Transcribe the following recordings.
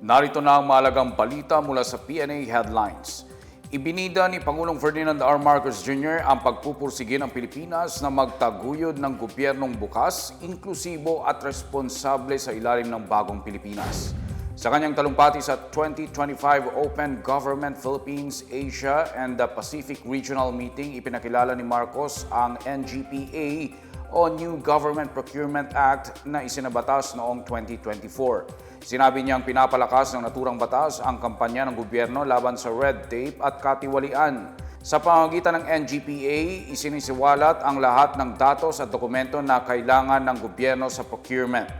Narito na ang mahalagang balita mula sa PNA Headlines. Ibinida ni Pangulong Ferdinand R. Marcos Jr. ang pagpupursige ng Pilipinas na magtaguyod ng gobyernong bukas, inklusibo at responsable sa ilalim ng bagong Pilipinas. Sa kanyang talumpati sa 2025 Open Government Philippines, Asia and the Pacific Regional Meeting, ipinakilala ni Marcos ang NGPA o New Government Procurement Act na isinabatas noong 2024. Sinabi niyang pinapalakas ng naturang batas ang kampanya ng gobyerno laban sa red tape at katiwalian. Sa pamamagitan ng NGPA, isinisiwalat ang lahat ng datos at dokumento na kailangan ng gobyerno sa procurement.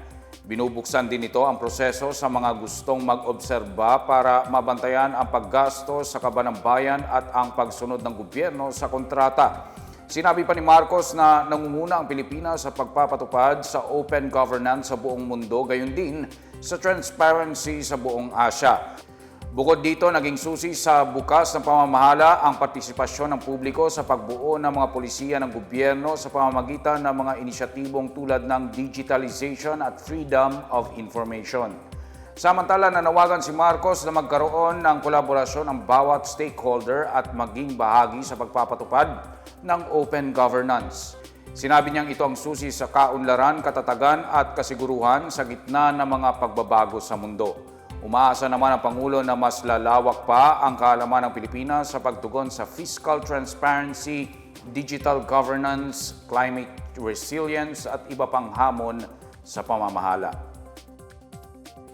Binubuksan din ito ang proseso sa mga gustong mag-obserba para mabantayan ang paggastos sa kaban ng bayan at ang pagsunod ng gobyerno sa kontrata. Sinabi pa ni Marcos na nangunguna ang Pilipinas sa pagpapatupad sa open governance sa buong mundo, gayon din sa transparency sa buong Asia. Bukod dito, naging susi sa bukas ng pamamahala ang partisipasyon ng publiko sa pagbuo ng mga polisiya ng gobyerno sa pamamagitan ng mga inisyatibong tulad ng digitalization at freedom of information. Samantala, nanawagan si Marcos na magkaroon ng kolaborasyon ng bawat stakeholder at maging bahagi sa pagpapatupad ng open governance. Sinabi niyang ito ang susi sa kaunlaran, katatagan at kasiguruhan sa gitna ng mga pagbabago sa mundo. Umaasa naman ang Pangulo na mas lalawak pa ang kaalaman ng Pilipinas sa pagtugon sa fiscal transparency, digital governance, climate resilience at iba pang hamon sa pamamahala.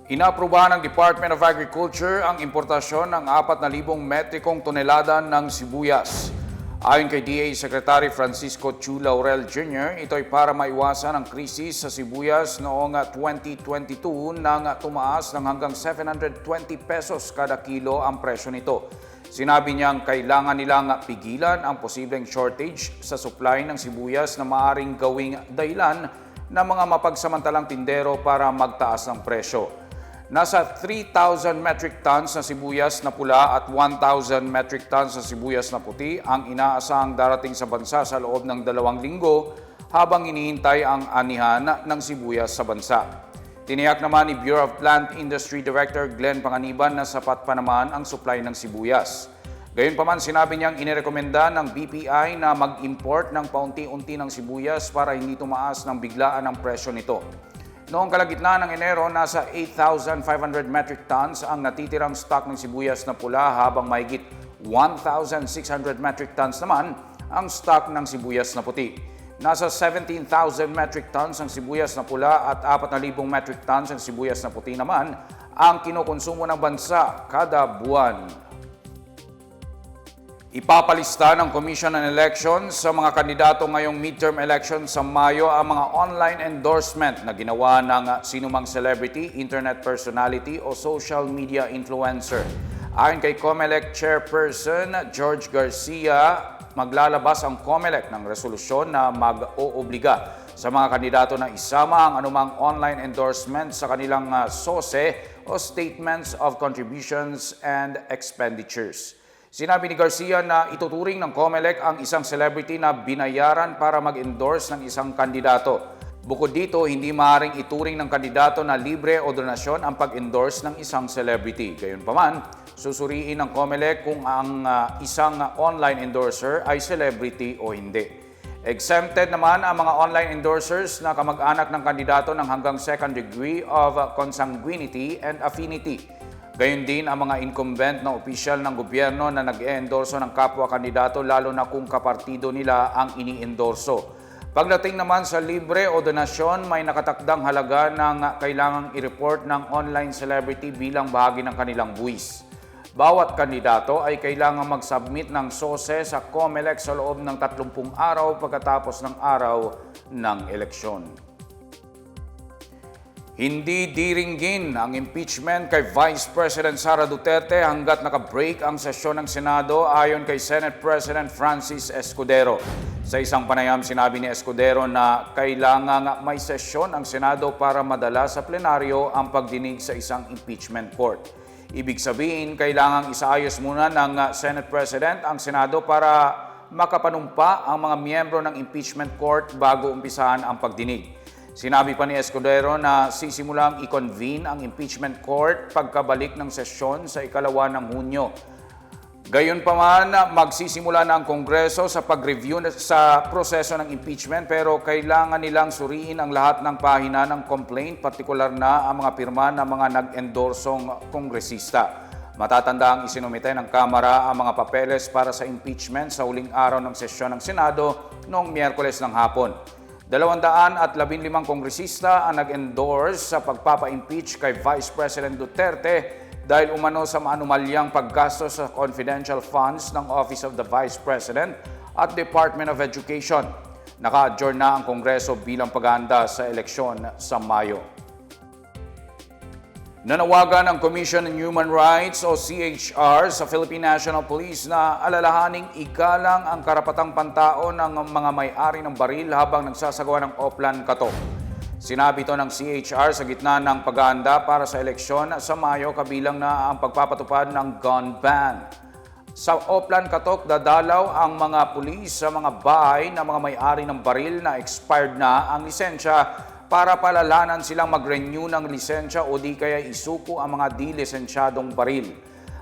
Inaprubahan ng Department of Agriculture ang importasyon ng 4,000 metrikong tonelada ng sibuyas. Ayon kay DA Secretary Francisco Chu Laurel Jr., ito ay para maiwasan ang krisis sa sibuyas noong 2022 nang tumaas ng hanggang 720 pesos kada kilo ang presyo nito. Sinabi niyang kailangan nilang pigilan ang posibleng shortage sa supply ng sibuyas na maaring gawing dahilan ng mga mapagsamantalang tindero para magtaas ng presyo. Nasa 3,000 metric tons na sibuyas na pula at 1,000 metric tons na sibuyas na puti ang inaasahang darating sa bansa sa loob ng 2 linggo habang inihintay ang anihan ng sibuyas sa bansa. Tiniyak naman ni Bureau of Plant Industry Director Glenn Panganiban na sapat pa naman ang supply ng sibuyas. Gayunpaman, sinabi niyang inirekomenda ng BPI na mag-import ng paunti-unti ng sibuyas para hindi tumaas ng biglaan ang presyo nito. Noong kalagitnaan ng Enero, nasa 8,500 metric tons ang natitirang stock ng sibuyas na pula habang mahigit 1,600 metric tons naman ang stock ng sibuyas na puti. Nasa 17,000 metric tons ang sibuyas na pula at 4,000 metric tons ang sibuyas na puti naman ang kinukonsumo ng bansa kada buwan. Ipapalista ng Commission on Elections sa mga kandidato ngayong midterm election sa Mayo ang mga online endorsement na ginawa ng sinumang celebrity, internet personality o social media influencer. Ayon kay COMELEC Chairperson George Garcia, maglalabas ang COMELEC ng resolusyon na mag-oobliga sa mga kandidato na isama ang anumang online endorsement sa kanilang SOSE o Statements of Contributions and Expenditures. Sinabi ni Garcia na ituturing ng COMELEC ang isang celebrity na binayaran para mag-endorse ng isang kandidato. Bukod dito, hindi maaaring ituring ng kandidato na libre o donasyon ang pag-endorse ng isang celebrity. Gayunpaman, susuriin ng COMELEC kung ang isang online endorser ay celebrity o hindi. Exempted naman ang mga online endorsers na kamag-anak ng kandidato ng hanggang second degree of consanguinity and affinity. Gayon din ang mga incumbent na opisyal ng gobyerno na nag-e-endorso ng kapwa kandidato lalo na kung kapartido nila ang ini-endorso. Pagdating naman sa libre o donasyon, may nakatakdang halaga ng kailangang i-report ng online celebrity bilang bahagi ng kanilang buwis. Bawat kandidato ay kailangang mag-submit ng SOSE sa COMELEC sa loob ng 30 araw pagkatapos ng araw ng eleksyon. Hindi diringgin ang impeachment kay Vice President Sara Duterte hanggat naka-break ang sesyon ng Senado ayon kay Senate President Francis Escudero. Sa isang panayam, sinabi ni Escudero na kailangang may sesyon ang Senado para madala sa plenaryo ang pagdinig sa isang impeachment court. Ibig sabihin, kailangang isaayos muna ng Senate President ang Senado para makapanumpa ang mga miyembro ng impeachment court bago umpisahan ang pagdinig. Sinabi pa ni Escudero na sisimulang i-convene ang impeachment court pagkabalik ng sesyon sa ikalawa ng Hunyo. Gayunpaman, magsisimula na ang Kongreso sa pag-review sa proseso ng impeachment pero kailangan nilang suriin ang lahat ng pahina ng complaint, partikular na ang mga pirma ng mga nag-endorsong kongresista. Matatanda ang isinumite ng Kamara ang mga papeles para sa impeachment sa huling araw ng sesyon ng Senado noong Miyerkules ng hapon. 215 kongresista ang nag-endorse sa pagpapa-impeach kay Vice President Duterte dahil umano sa maanumalyang paggastos sa confidential funds ng Office of the Vice President at Department of Education. Naka-adjourn na ang Kongreso bilang paghahanda sa eleksyon sa Mayo. Nanawagan ang Commission on Human Rights o CHR sa Philippine National Police na alalahaning igalang ang karapatang pantao ng mga may-ari ng baril habang nagsasagawa ng Oplan Katok. Sinabi ito ng CHR sa gitna ng paghahanda para sa eleksyon sa Mayo kabilang na ang pagpapatupad ng gun ban. Sa Oplan Katok, dadalaw ang mga pulis sa mga bahay ng mga may-ari ng baril na expired na ang lisensya para palalanan silang mag-renew ng lisensya o di kaya isuko ang mga di-lisensyadong baril.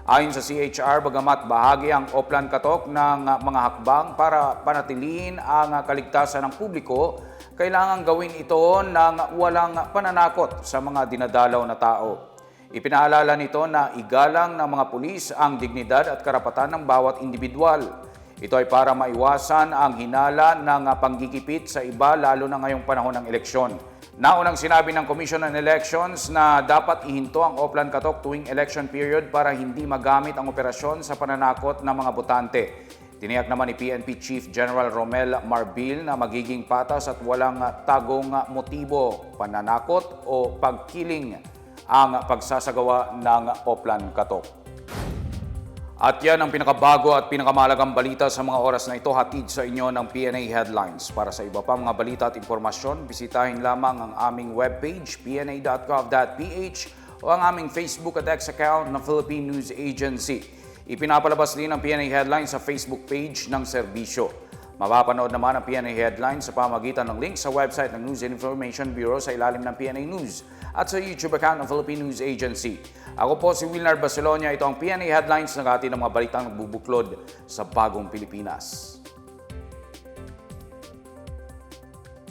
Ayon sa CHR, bagamat bahagi ang Oplan Katok ng mga hakbang para panatilihin ang kaligtasan ng publiko, kailangan gawin ito ng walang pananakot sa mga dinadalaw na tao. Ipinaalala nito na igalang ng mga pulis ang dignidad at karapatan ng bawat individual. Ito ay para maiwasan ang hinala ng panggigipit sa iba lalo na ngayong panahon ng eleksyon. Naunang sinabi ng Commission on Elections na dapat ihinto ang Oplan Katok tuwing election period para hindi magamit ang operasyon sa pananakot ng mga botante. Tiniyak naman ni PNP Chief General Romel Marbil na magiging patas at walang tagong motibo, pananakot o pagkiling ang pagsasagawa ng Oplan Katok. At yan ang pinakabago at pinakamahalagang balita sa mga oras na ito, hatid sa inyo ng PNA Headlines. Para sa iba pa mga balita at impormasyon, bisitahin lamang ang aming webpage, pna.gov.ph o ang aming Facebook at X account ng Philippine News Agency. Ipinapalabas din ang PNA Headlines sa Facebook page ng serbisyo. Mapapanood naman ang PNA Headlines sa pamamagitan ng link sa website ng News and Information Bureau sa ilalim ng PNA News at sa YouTube account ng Philippine News Agency. Ako po si Wilnar Barcelona, ito ang PNA Headlines na ng mga balitang nagbubuklod sa bagong Pilipinas.